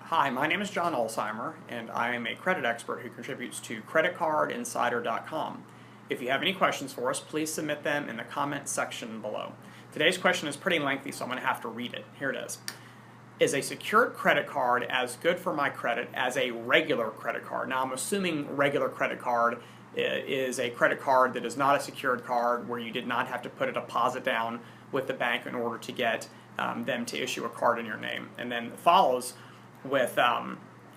Hi, my name is John Alzheimer, and I am a credit expert who contributes to creditcardinsider.com. If you have any questions for us, please submit them in the comments section below. Today's question is pretty lengthy, so I'm going to have to read it. Here it is. Is a secured credit card as good for my credit as a regular credit card? Now, I'm assuming regular credit card is a credit card that is not a secured card where you did not have to put a deposit down with the bank in order to get them to issue a card in your name. And then it follows with,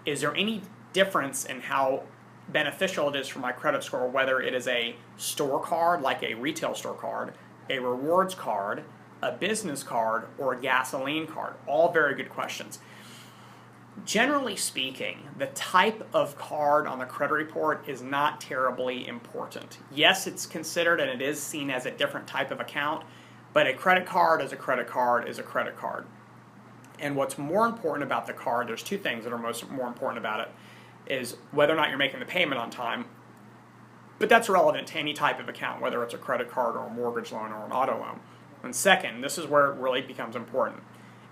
is there any difference in how beneficial it is for my credit score, whether it is a store card, like a retail store card, a rewards card, a business card, or a gasoline card? All very good questions. Generally speaking, the type of card on the credit report is not terribly important. Yes, it's considered and it is seen as a different type of account, but a credit card is a credit card is a credit card. And what's more important about the card, there's two things that are more important about it, is whether or not you're making the payment on time, but that's relevant to any type of account, whether it's a credit card or a mortgage loan or an auto loan. And second, this is where it really becomes important,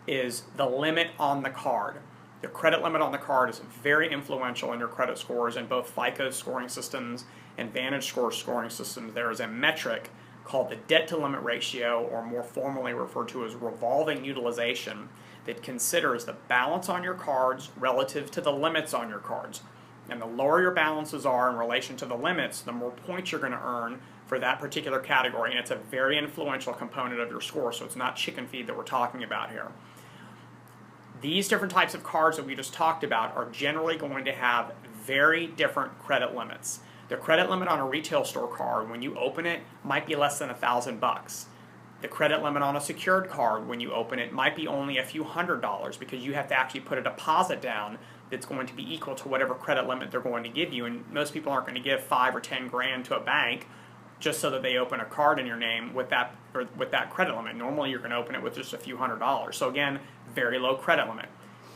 is the limit on the card. The credit limit on the card is very influential in your credit scores. In both FICO scoring systems and VantageScore scoring systems, there is a metric called the debt-to-limit ratio, or more formally referred to as revolving utilization, that considers the balance on your cards relative to the limits on your cards. And the lower your balances are in relation to the limits, the more points you're going to earn for that particular category. And it's a very influential component of your score, so it's not chicken feed that we're talking about here. These different types of cards that we just talked about are generally going to have very different credit limits. The credit limit on a retail store card, when you open it, might be less than $1,000. The credit limit on a secured card, when you open it, might be only a few $100s, because you have to actually put a deposit down that's going to be equal to whatever credit limit they're going to give you. And most people aren't going to give 5 or 10 grand to a bank just so that they open a card in your name with that credit limit. Normally you're going to open it with just a few $100s. So again, very low credit limit.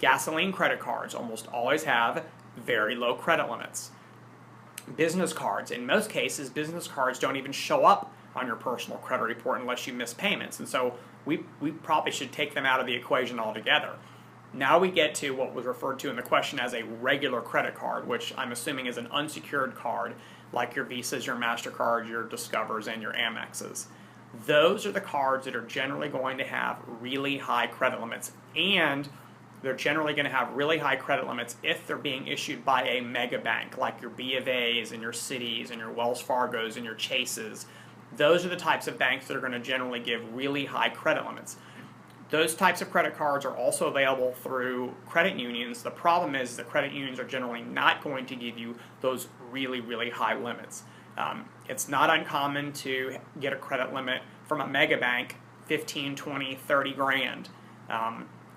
Gasoline credit cards almost always have very low credit limits. Business cards, in most cases, business cards don't even show up on your personal credit report unless you miss payments. And so we probably should take them out of the equation altogether. Now we get to what was referred to in the question as a regular credit card, which I'm assuming is an unsecured card, like your Visas, your MasterCards, your Discovers, and your Amexes. Those are the cards that are generally going to have really high credit limits, and they're generally going to have really high credit limits if they're being issued by a mega bank, like your B of A's and your Citis and your Wells Fargos and your Chases. Those are the types of banks that are going to generally give really high credit limits. Those types of credit cards are also available through credit unions. The problem is the credit unions are generally not going to give you those really, really high limits. It's not uncommon to get a credit limit from a mega bank, 15, 20, 30 grand.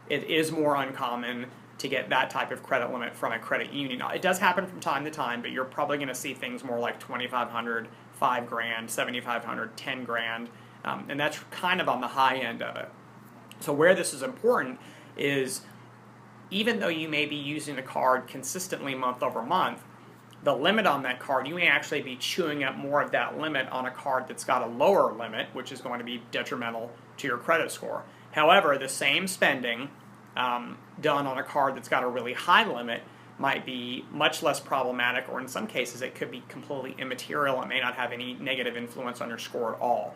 It is more uncommon to get that type of credit limit from a credit union. It does happen from time to time, but you're probably going to see things more like 2,500, 5 grand, 7,500, 10 grand, and that's kind of on the high end of it. So where this is important is, even though you may be using the card consistently month over month, the limit on that card, you may actually be chewing up more of that limit on a card that's got a lower limit, which is going to be detrimental to your credit score. However, the same spending done on a card that's got a really high limit might be much less problematic, or in some cases it could be completely immaterial. It may not have any negative influence on your score at all.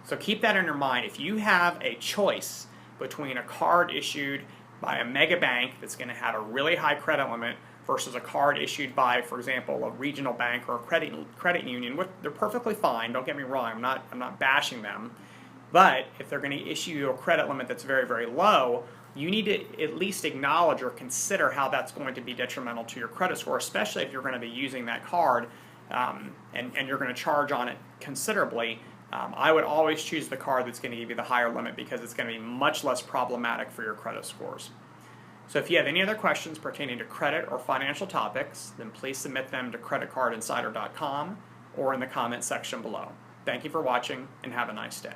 So keep that in your mind. If you have a choice between a card issued by a mega bank that's going to have a really high credit limit versus a card issued by, for example, a regional bank or a credit union, they're perfectly fine, don't get me wrong, I'm not bashing them, but if they're going to issue you a credit limit that's very, very low, you need to at least acknowledge or consider how that's going to be detrimental to your credit score, especially if you're going to be using that card and you're going to charge on it considerably. I would always choose the card that's going to give you the higher limit, because it's going to be much less problematic for your credit scores. So if you have any other questions pertaining to credit or financial topics, then please submit them to creditcardinsider.com or in the comments section below. Thank you for watching, and have a nice day.